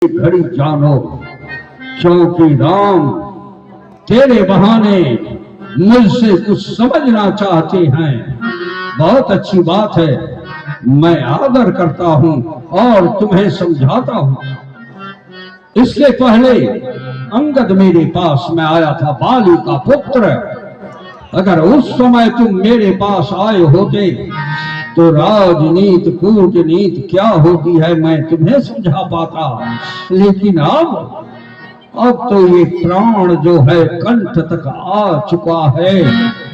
घड़ी जानो, क्योंकि राम तेरे बहाने मुझसे कुछ समझना चाहते हैं। बहुत अच्छी बात है, मैं आदर करता हूं और तुम्हें समझाता हूं। इसके पहले अंगद मेरे पास में आया था, बाली का पुत्र। अगर उस समय तुम मेरे पास आए होते तो राजनीति कूटनीति क्या होती है मैं तुम्हें समझा पाता। लेकिन अब तो ये प्राण जो है कंठ तक आ चुका है।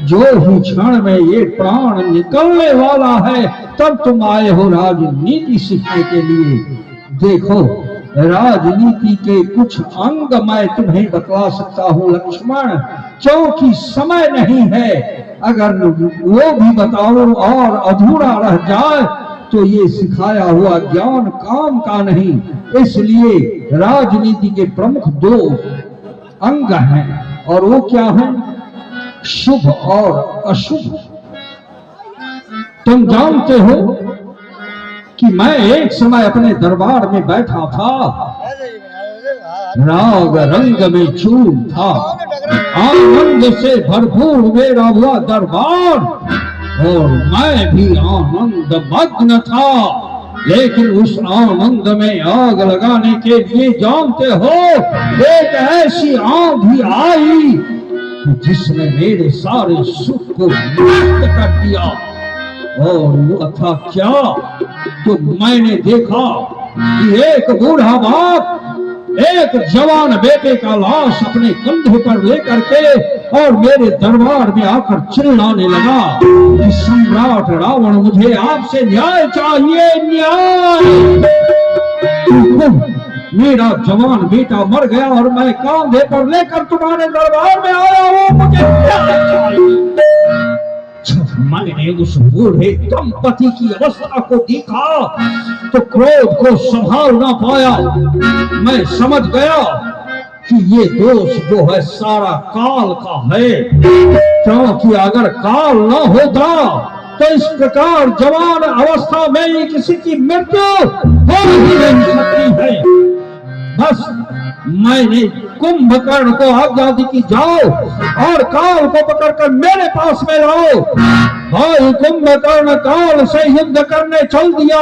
जो ही क्षण में ये प्राण निकलने वाला है तब तुम आए हो राजनीति सीखने के लिए। देखो, राजनीति के कुछ अंग मैं तुम्हें बतला सकता हूँ लक्ष्मण, क्योंकि समय नहीं है। अगर वो भी बताओ और अधूरा रह जाए तो ये सिखाया हुआ ज्ञान काम का नहीं। इसलिए राजनीति के प्रमुख दो अंग हैं, और वो क्या है? शुभ और अशुभ। तुम जानते हो कि मैं एक समय अपने दरबार में बैठा था, राग रंग में चूर था, आनंद से भरपूर मेरा हुआ दरबार और मैं भी आनंद मग्न था। लेकिन उस आनंद में आग लगाने के लिए जानते हो एक ऐसी आंधी आई जिसने मेरे सारे सुख को नष्ट कर दिया। और वो था क्या? तो मैंने देखा कि एक बूढ़ा बाप एक जवान बेटे का लाश अपने कंधे पर लेकर के और मेरे दरबार में आकर चिल्लाने लगा कि सम्राट रावण, मुझे आपसे न्याय चाहिए, न्याय। मेरा जवान बेटा मर गया और मैं कंधे पर लेकर तुम्हारे दरबार में आया हूं, मुझे न्याय चाहिए। मैंने उस बूढ़े दंपति की अवस्था को देखा तो क्रोध को संभाल ना पाया। मैं समझ गया कि ये दोष जो है सारा काल का है, क्योंकि अगर काल ना होता तो इस प्रकार जवान अवस्था में ही किसी की मृत्यु हो ही नहीं सकती है। बस मैंने कुंभकर्ण को आज्ञा दी कि जाओ और काल को पकड़कर मेरे पास में लाओ। भाई कुंभकर्ण काल से युद्ध करने चल दिया।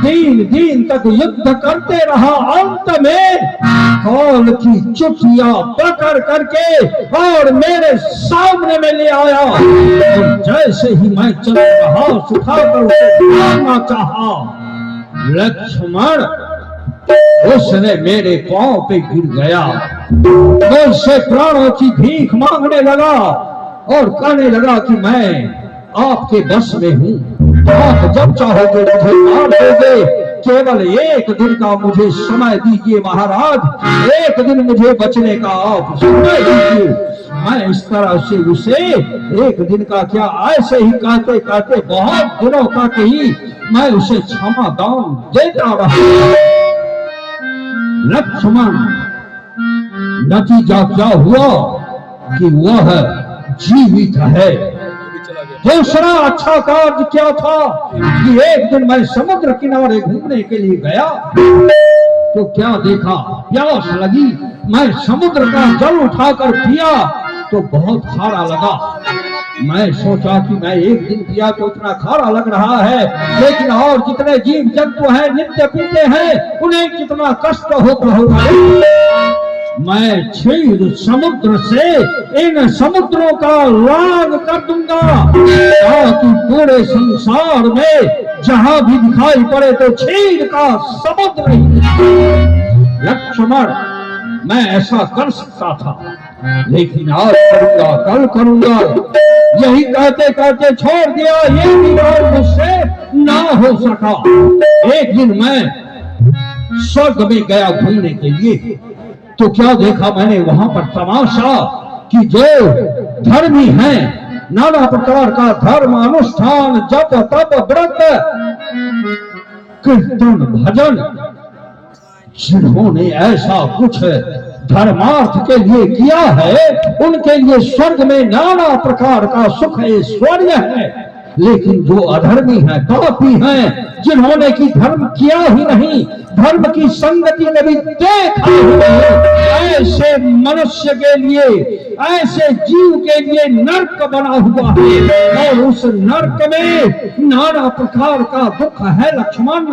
3 दिन तक युद्ध करते रहा। अंत में काल की चुटिया पकड़ करके और मेरे सामने में ले आया और जैसे ही मैं चल रहा सुखाकर उसे मारना चाहा, लक्ष्मण उसने मेरे पांव पे गिर गया, मुझसे प्राणों की भीख मांगने लगा और कहने लगा कि मैं आपके बस में हूँ, आप जब चाहोगे मुझे मार दोगे, केवल 1 दिन का मुझे समय दीजिए महाराज, 1 दिन मुझे बचने का आप समय दीजिए। मैं इस तरह से उसे 1 दिन का क्या, ऐसे ही कहते कहते बहुत दिनों तक ही मैं उसे क्षमा दान देता रहा। लक्ष्मण, नतीजा क्या हुआ कि वह जीवित है। दूसरा अच्छा कार्य क्या था कि एक दिन मैं समुद्र किनारे घूमने के लिए गया तो क्या देखा, प्यास लगी। मैं समुद्र का जल उठाकर पिया तो बहुत खारा लगा। मैं सोचा कि मैं 1 दिन पिया तो इतना खारा लग रहा है, लेकिन और जितने जीव जंतु हैं नित्य पीते हैं उन्हें कितना कष्ट होता होगा। मैं क्षीर समुद्र से इन समुद्रों का लाग कर दूंगा ताकि पूरे संसार में जहां भी दिखाई पड़े तो क्षीर का समुद्र ही। लक्ष्मण, मैं ऐसा कर सकता था, लेकिन आज करूंगा, कल करूंगा, यही कहते कहते छोड़ दिया। ये भी मुझसे ना हो सका। एक दिन मैं स्वर्ग में गया घूमने के लिए तो क्या देखा मैंने वहां पर तमाशा कि जो धर्मी हैं, नाना प्रकार का धर्म अनुष्ठान, जप तप व्रत कीर्तन भजन, जिन्होंने ऐसा कुछ धर्मार्थ के लिए किया है उनके लिए स्वर्ग में नाना प्रकार का सुख ऐश्वर्य है। लेकिन जो अधर्मी हैं, पापी हैं, जिन्होंने की धर्म किया ही नहीं, धर्म की संगति कभी देखा हुए ऐसे मनुष्य के लिए, ऐसे जीव के लिए नरक बना हुआ है और उस नरक में नाना प्रकार का दुख है लक्ष्मण।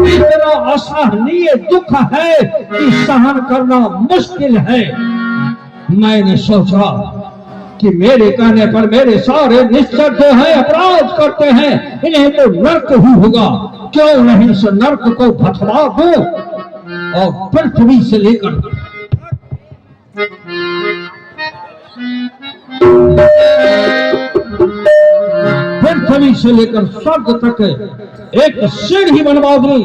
इतना असहनीय दुख है कि सहन करना मुश्किल है। मैंने सोचा कि मेरे कहने पर मेरे सारे निश्चर जो है अपराध करते हैं, इन्हें तो नरक ही होगा, क्यों नहीं इस नरक को भथवा दो और पृथ्वी से लेकर स्वर्ग तक एक सीढ़ी बनवा दूं,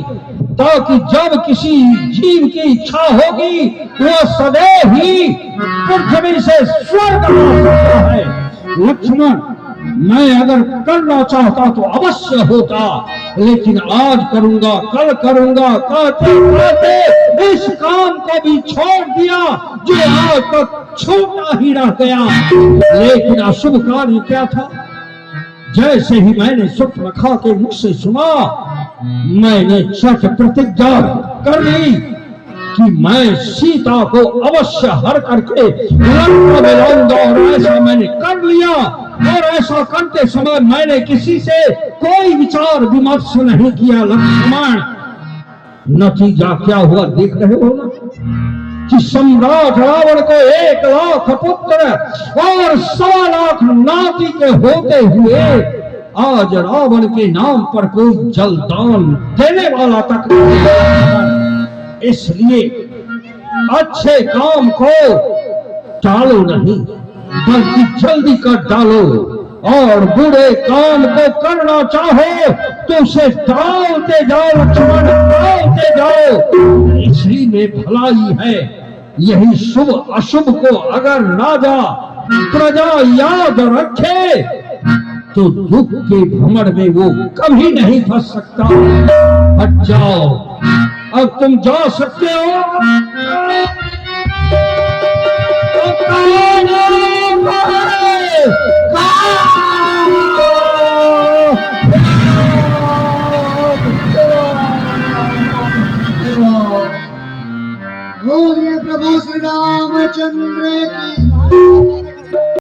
ताकि जब किसी जीव की इच्छा होगी वह सदैव ही पृथ्वी से स्वर्ग आ सकता है। लक्ष्मण, मैं अगर करना चाहता तो अवश्य होता, लेकिन आज करूंगा, कल करूंगा, कहते कहते इस काम को भी छोड़ दिया जो आज तक छोटा ही रह गया। लेकिन अशुभ कार्य क्या था? जैसे ही मैंने सुपनखा के मुख से सुना, मैंने सच प्रतिज्ञा कर ली कि मैं सीता को अवश्य हर करके लंका में लाऊंगा, और ऐसा मैंने कर लिया। और ऐसा करते समय मैंने किसी से कोई विचार विमर्श नहीं किया। लक्ष्मण, नतीजा क्या हुआ देख रहे हो ना, कि सम्राट रावण को 1 लाख पुत्र और 1.25 लाख नाती के होते हुए आज रावण के नाम पर कोई जलदान देने वाला तक नहीं। इसलिए अच्छे काम को टालो नहीं, बल्कि जल्दी कर डालो, और बुरे काम को करना चाहो तो उसे टालते जाओ लक्ष्मण, टालते जाओ। इसी में भलाई है। यही शुभ अशुभ को अगर राजा प्रजा याद रखे तो दुख के भ्रमण में वो कभी नहीं फंस सकता। हट जाओ, अब तुम जा सकते हो। बोलिए प्रभु श्री रामचंद्र की।